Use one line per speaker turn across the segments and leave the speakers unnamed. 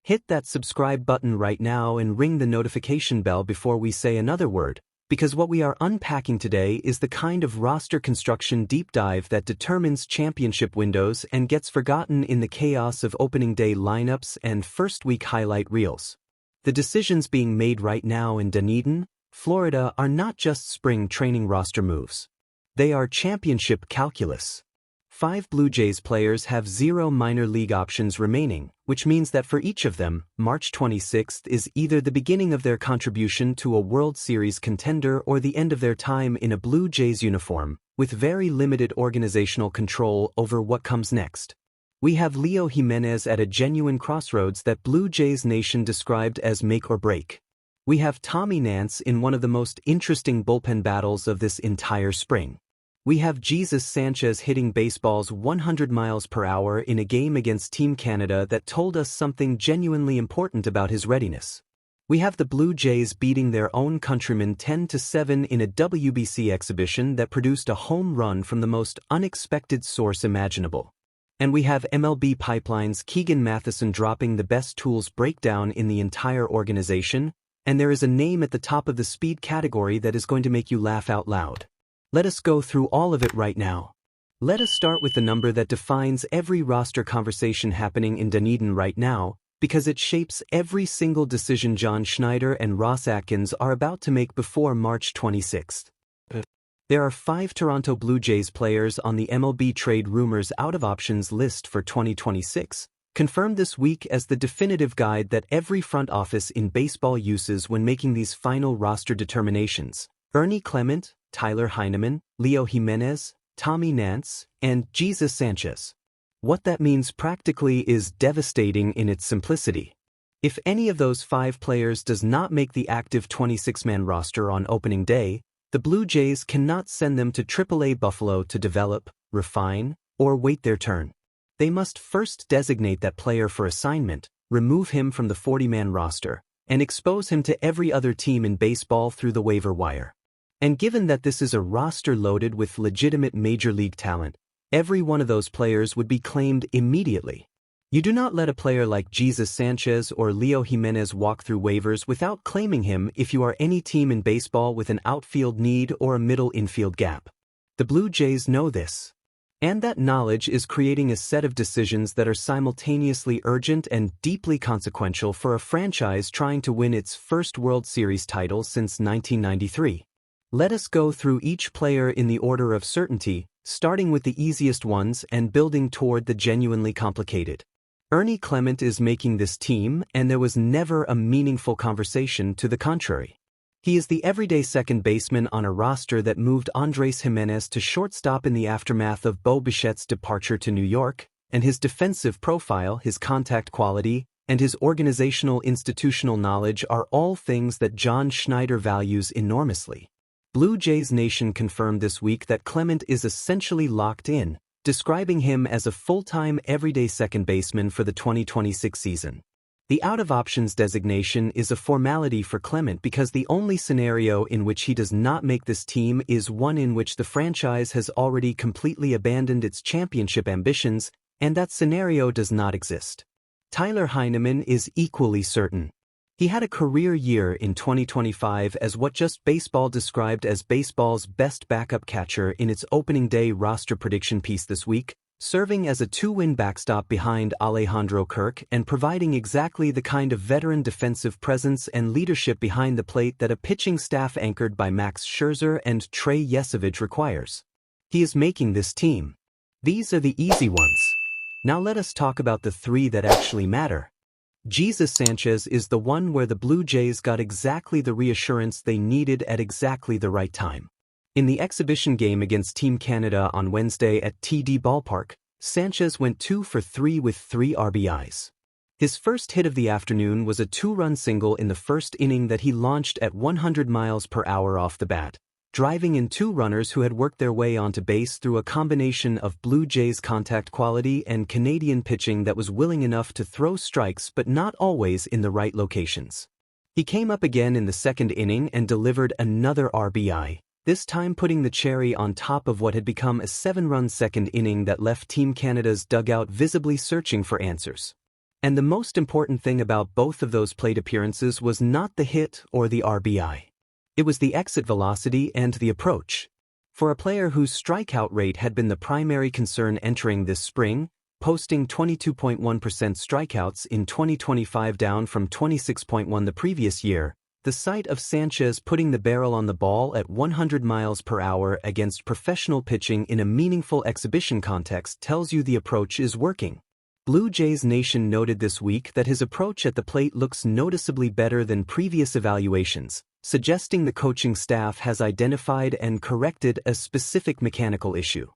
Hit that subscribe button right now and ring the notification bell before we say another word, because what we are unpacking today is the kind of roster construction deep dive that determines championship windows and gets forgotten in the chaos of opening day lineups and first week highlight reels. The decisions being made right now in Dunedin, Florida are not just spring training roster moves. They are championship calculus. 5 Blue Jays players have 0 minor league options remaining, which means that for each of them, March 26th is either the beginning of their contribution to a World Series contender or the end of their time in a Blue Jays uniform, with very limited organizational control over what comes next. We have Leo Jimenez at a genuine crossroads that Blue Jays Nation described as make or break. We have Tommy Nance in one of the most interesting bullpen battles of this entire spring. We have Jesus Sanchez hitting baseballs 100 miles per hour in a game against Team Canada that told us something genuinely important about his readiness. We have the Blue Jays beating their own countrymen 10-7 in a WBC exhibition that produced a home run from the most unexpected source imaginable. And we have MLB Pipeline's Keegan Matheson dropping the best tools breakdown in the entire organization, and there is a name at the top of the speed category that is going to make you laugh out loud. Let us go through all of it right now. Let us start with the number that defines every roster conversation happening in Dunedin right now, because it shapes every single decision John Schneider and Ross Atkins are about to make before March 26th. There are 5 Toronto Blue Jays players on the MLB trade rumors out of options list for 2026, confirmed this week as the definitive guide that every front office in baseball uses when making these final roster determinations. Ernie Clement, Tyler Heineman, Leo Jimenez, Tommy Nance, and Jesus Sanchez. What that means practically is devastating in its simplicity. If any of those 5 players does not make the active 26-man roster on opening day, the Blue Jays cannot send them to AAA Buffalo to develop, refine, or wait their turn. They must first designate that player for assignment, remove him from the 40-man roster, and expose him to every other team in baseball through the waiver wire. And given that this is a roster loaded with legitimate major league talent, every one of those players would be claimed immediately. You do not let a player like Jesus Sanchez or Leo Jimenez walk through waivers without claiming him if you are any team in baseball with an outfield need or a middle infield gap. The Blue Jays know this. And that knowledge is creating a set of decisions that are simultaneously urgent and deeply consequential for a franchise trying to win its first World Series title since 1993. Let us go through each player in the order of certainty, starting with the easiest ones and building toward the genuinely complicated. Ernie Clement is making this team, and there was never a meaningful conversation to the contrary. He is the everyday second baseman on a roster that moved Andrés Giménez to shortstop in the aftermath of Bo Bichette's departure to New York, and his defensive profile, his contact quality, and his organizational institutional knowledge are all things that John Schneider values enormously. Blue Jays Nation confirmed this week that Clement is essentially locked in, describing him as a full-time everyday second baseman for the 2026 season. The out-of-options designation is a formality for Clement because the only scenario in which he does not make this team is one in which the franchise has already completely abandoned its championship ambitions, and that scenario does not exist. Tyler Heineman is equally certain. He had a career year in 2025 as what Just Baseball described as baseball's best backup catcher in its opening day roster prediction piece this week, serving as a 2-win backstop behind Alejandro Kirk and providing exactly the kind of veteran defensive presence and leadership behind the plate that a pitching staff anchored by Max Scherzer and Trey Yesavage requires. He is making this team. These are the easy ones. Now let us talk about the 3 that actually matter. Jesus Sanchez is the one where the Blue Jays got exactly the reassurance they needed at exactly the right time. In the exhibition game against Team Canada on Wednesday at TD Ballpark, Sanchez went 2 for 3 with 3 RBIs. His first hit of the afternoon was a 2-run single in the first inning that he launched at 100 miles per hour off the bat, driving in 2 runners who had worked their way onto base through a combination of Blue Jays contact quality and Canadian pitching that was willing enough to throw strikes but not always in the right locations. He came up again in the second inning and delivered another RBI, this time putting the cherry on top of what had become a 7-run second inning that left Team Canada's dugout visibly searching for answers. And the most important thing about both of those plate appearances was not the hit or the RBI. It was the exit velocity and the approach. For a player whose strikeout rate had been the primary concern entering this spring, posting 22.1% strikeouts in 2025 down from 26.1% the previous year, the sight of Sanchez putting the barrel on the ball at 100 miles per hour against professional pitching in a meaningful exhibition context tells you the approach is working. Blue Jays Nation noted this week that his approach at the plate looks noticeably better than previous evaluations, suggesting the coaching staff has identified and corrected a specific mechanical issue.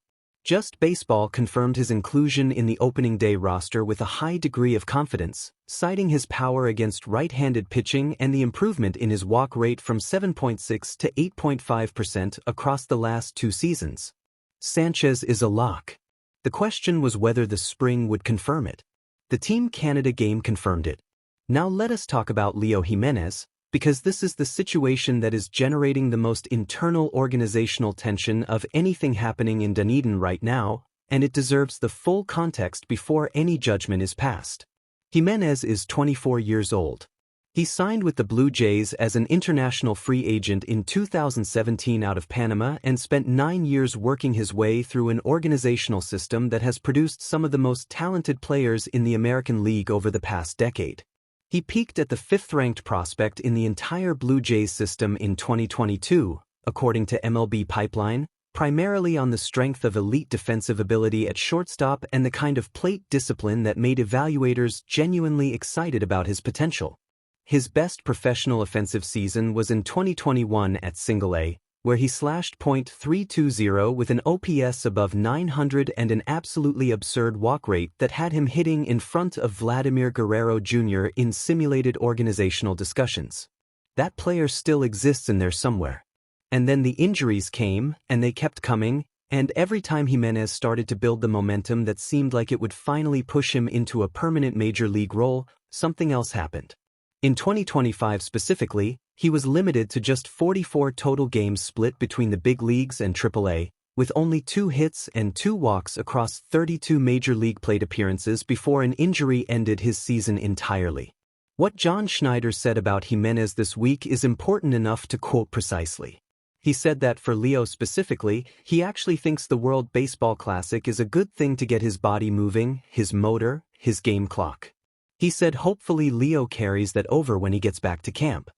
Just Baseball confirmed his inclusion in the opening day roster with a high degree of confidence, citing his power against right-handed pitching and the improvement in his walk rate from 7.6% to 8.5% across the last 2 seasons. Sanchez is a lock. The question was whether the spring would confirm it. The Team Canada game confirmed it. Now let us talk about Leo Jimenez, because this is the situation that is generating the most internal organizational tension of anything happening in Dunedin right now, and it deserves the full context before any judgment is passed. Jimenez is 24 years old. He signed with the Blue Jays as an international free agent in 2017 out of Panama and spent 9 years working his way through an organizational system that has produced some of the most talented players in the American League over the past decade. He peaked at the 5th-ranked prospect in the entire Blue Jays system in 2022, according to MLB Pipeline, primarily on the strength of elite defensive ability at shortstop and the kind of plate discipline that made evaluators genuinely excited about his potential. His best professional offensive season was in 2021 at Single-A, where he slashed .320 with an OPS above 900 and an absolutely absurd walk rate that had him hitting in front of Vladimir Guerrero Jr. in simulated organizational discussions. That player still exists in there somewhere. And then the injuries came, and they kept coming, and every time Jimenez started to build the momentum that seemed like it would finally push him into a permanent major league role, something else happened. In 2025 specifically, he was limited to just 44 total games split between the big leagues and AAA, with only 2 hits and 2 walks across 32 major league plate appearances before an injury ended his season entirely. What John Schneider said about Jimenez this week is important enough to quote precisely. He said that for Leo specifically, he actually thinks the World Baseball Classic is a good thing to get his body moving, his motor, his game clock. He said hopefully Leo carries that over when he gets back to camp.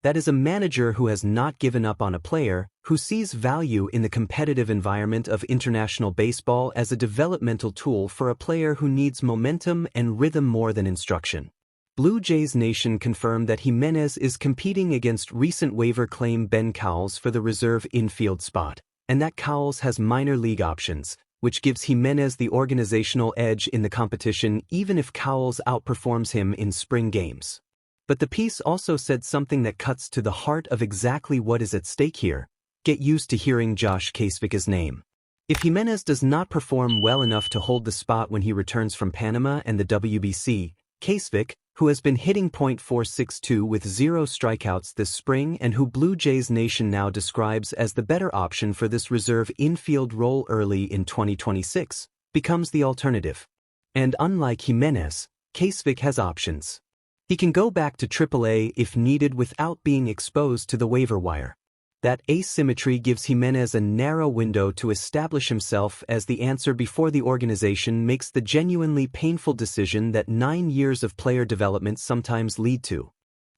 That is a manager who has not given up on a player, who sees value in the competitive environment of international baseball as a developmental tool for a player who needs momentum and rhythm more than instruction. Blue Jays Nation confirmed that Jimenez is competing against recent waiver claim Ben Cowles for the reserve infield spot, and that Cowles has minor league options, which gives Jimenez the organizational edge in the competition even if Cowles outperforms him in spring games. But the piece also said something that cuts to the heart of exactly what is at stake here. Get used to hearing Josh Kasvika's name. If Jimenez does not perform well enough to hold the spot when he returns from Panama and the WBC, Kasvik, who has been hitting .462 with 0 strikeouts this spring and who Blue Jays Nation now describes as the better option for this reserve infield role early in 2026, becomes the alternative. And unlike Jimenez, Kasvik has options. He can go back to AAA if needed without being exposed to the waiver wire. That asymmetry gives Jimenez a narrow window to establish himself as the answer before the organization makes the genuinely painful decision that 9 years of player development sometimes lead to.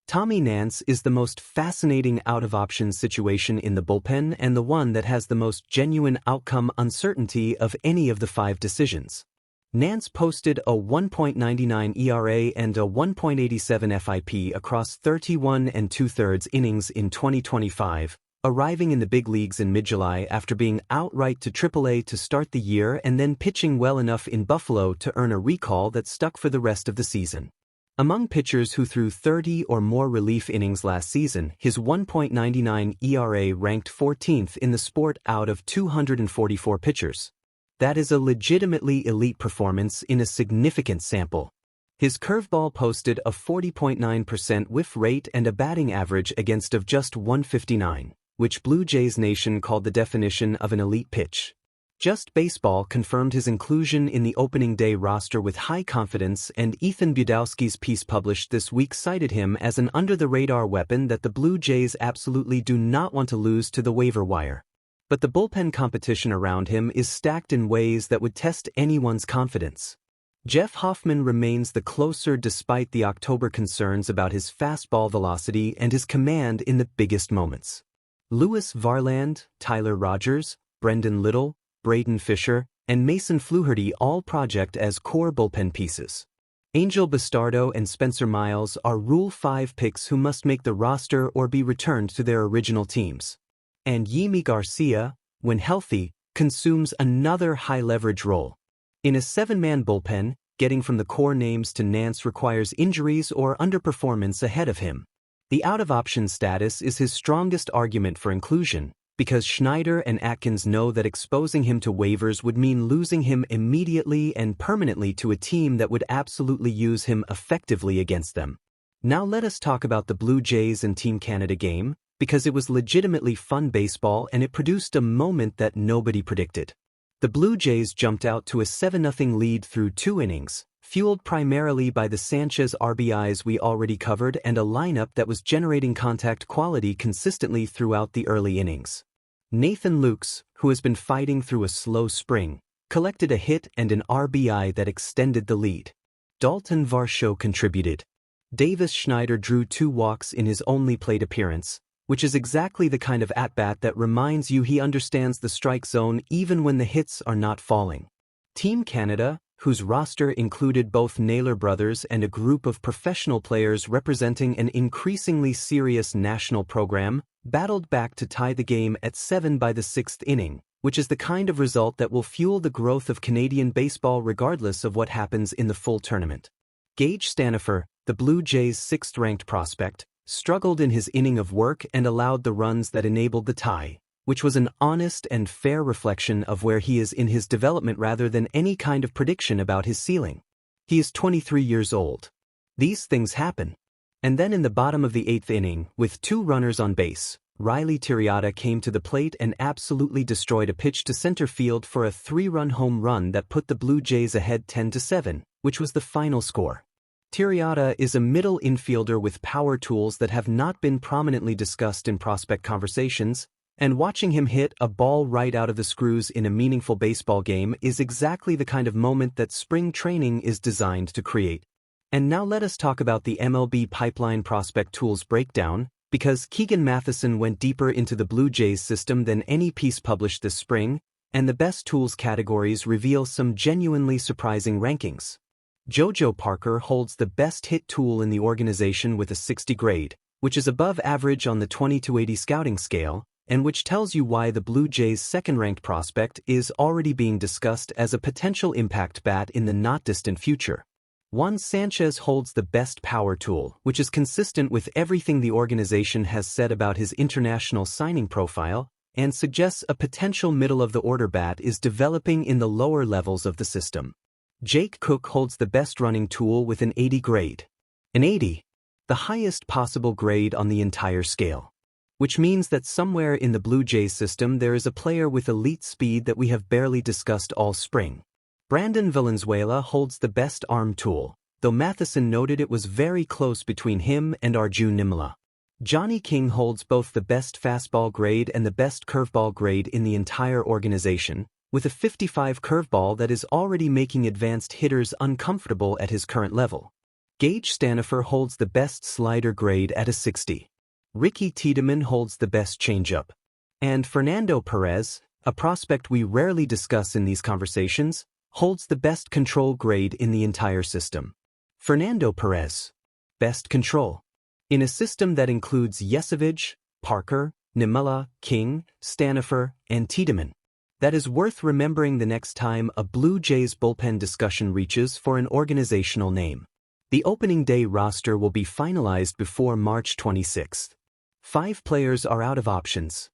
Tommy Nance is the most fascinating out-of-options situation in the bullpen and the one that has the most genuine outcome uncertainty of any of the 5 decisions. Nance posted a 1.99 ERA and a 1.87 FIP across 31 2/3 innings in 2025, arriving in the big leagues in mid-July after being outright to AAA to start the year and then pitching well enough in Buffalo to earn a recall that stuck for the rest of the season. Among pitchers who threw 30 or more relief innings last season, his 1.99 ERA ranked 14th in the sport out of 244 pitchers. That is a legitimately elite performance in a significant sample. His curveball posted a 40.9% whiff rate and a batting average against of just 159, which Blue Jays Nation called the definition of an elite pitch. Just Baseball confirmed his inclusion in the opening day roster with high confidence, and Ethan Budowski's piece published this week cited him as an under-the-radar weapon that the Blue Jays absolutely do not want to lose to the waiver wire. But the bullpen competition around him is stacked in ways that would test anyone's confidence. Jeff Hoffman remains the closer despite the October concerns about his fastball velocity and his command in the biggest moments. Lewis Varland, Tyler Rogers, Brendan Little, Braden Fisher, and Mason Fluharty all project as core bullpen pieces. Angel Bastardo and Spencer Miles are Rule 5 picks who must make the roster or be returned to their original teams. And Yimi Garcia, when healthy, consumes another high-leverage role. In a 7-man bullpen, getting from the core names to Nance requires injuries or underperformance ahead of him. The out-of-option status is his strongest argument for inclusion, because Schneider and Atkins know that exposing him to waivers would mean losing him immediately and permanently to a team that would absolutely use him effectively against them. Now let us talk about the Blue Jays and Team Canada game, because it was legitimately fun baseball and it produced a moment that nobody predicted. The Blue Jays jumped out to a 7-0 lead through 2 innings, fueled primarily by the Sanchez RBIs we already covered and a lineup that was generating contact quality consistently throughout the early innings. Nathan Lukes, who has been fighting through a slow spring, collected a hit and an RBI that extended the lead. Dalton Varsho contributed. Davis Schneider drew 2 walks in his only plate appearance, which is exactly the kind of at-bat that reminds you he understands the strike zone even when the hits are not falling. Team Canada, whose roster included both Naylor brothers and a group of professional players representing an increasingly serious national program, battled back to tie the game at 7 by the 6th inning, which is the kind of result that will fuel the growth of Canadian baseball regardless of what happens in the full tournament. Gage Stanifer, the Blue Jays' 6th-ranked prospect, struggled in his inning of work and allowed the runs that enabled the tie, which was an honest and fair reflection of where he is in his development rather than any kind of prediction about his ceiling. He is 23 years old. These things happen. And then in the bottom of the 8th inning, with 2 runners on base, Riley Tiriata came to the plate and absolutely destroyed a pitch to center field for a 3-run home run that put the Blue Jays ahead 10-7, which was the final score. Tiriata is a middle infielder with power tools that have not been prominently discussed in prospect conversations, and watching him hit a ball right out of the screws in a meaningful baseball game is exactly the kind of moment that spring training is designed to create. And now let us talk about the MLB Pipeline Prospect Tools breakdown, because Keegan Matheson went deeper into the Blue Jays system than any piece published this spring, and the best tools categories reveal some genuinely surprising rankings. JoJo Parker holds the best hit tool in the organization with a 60 grade, which is above average on the 20-80 scouting scale, and which tells you why the Blue Jays' 2nd-ranked prospect is already being discussed as a potential impact bat in the not-distant future. Juan Sanchez holds the best power tool, which is consistent with everything the organization has said about his international signing profile, and suggests a potential middle-of-the-order bat is developing in the lower levels of the system. Jake Cook holds the best running tool with an 80 grade. An 80, the highest possible grade on the entire scale. Which means that somewhere in the Blue Jays system there is a player with elite speed that we have barely discussed all spring. Brandon Valenzuela holds the best arm tool, though Matheson noted it was very close between him and Arjun Nimala. Johnny King holds both the best fastball grade and the best curveball grade in the entire organization, with a 55 curveball that is already making advanced hitters uncomfortable at his current level. Gage Stanifer holds the best slider grade at a 60. Ricky Tiedemann holds the best changeup. And Fernando Perez, a prospect we rarely discuss in these conversations, holds the best control grade in the entire system. Fernando Perez. Best control. In a system that includes Yesevich, Parker, Nimala, King, Stanifer, and Tiedemann. That is worth remembering the next time a Blue Jays bullpen discussion reaches for an organizational name. The opening day roster will be finalized before March 26th. 5 players are out of options.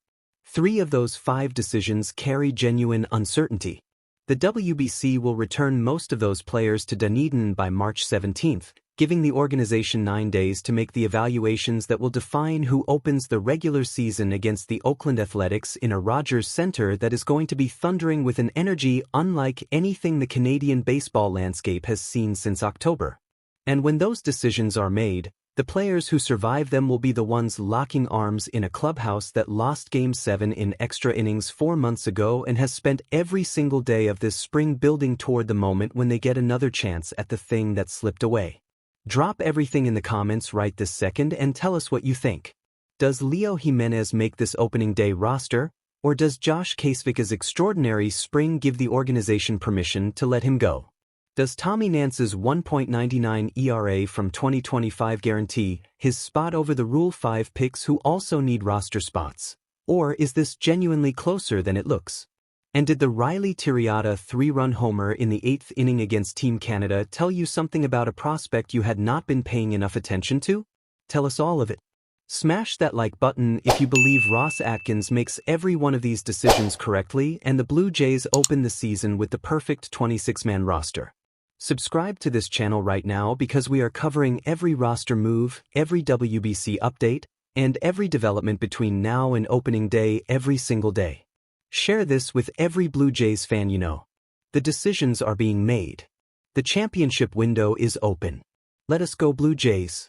3 of those 5 decisions carry genuine uncertainty. The WBC will return most of those players to Dunedin by March 17th, giving the organization 9 days to make the evaluations that will define who opens the regular season against the Oakland Athletics in a Rogers Center that is going to be thundering with an energy unlike anything the Canadian baseball landscape has seen since October. And when those decisions are made, the players who survive them will be the ones locking arms in a clubhouse that lost Game 7 in extra innings 4 months ago and has spent every single day of this spring building toward the moment when they get another chance at the thing that slipped away. Drop everything in the comments right this second and tell us what you think. Does Leo Jimenez make this opening day roster, or does Josh Kasvika's extraordinary spring give the organization permission to let him go? Does Tommy Nance's 1.99 ERA from 2025 guarantee his spot over the Rule 5 picks who also need roster spots? Or is this genuinely closer than it looks? And did the Riley Tiriata 3-run homer in the 8th inning against Team Canada tell you something about a prospect you had not been paying enough attention to? Tell us all of it. Smash that like button if you believe Ross Atkins makes every one of these decisions correctly and the Blue Jays open the season with the perfect 26-man roster. Subscribe to this channel right now because we are covering every roster move, every WBC update, and every development between now and opening day every single day. Share this with every Blue Jays fan you know. The decisions are being made. The championship window is open. Let us go Blue Jays.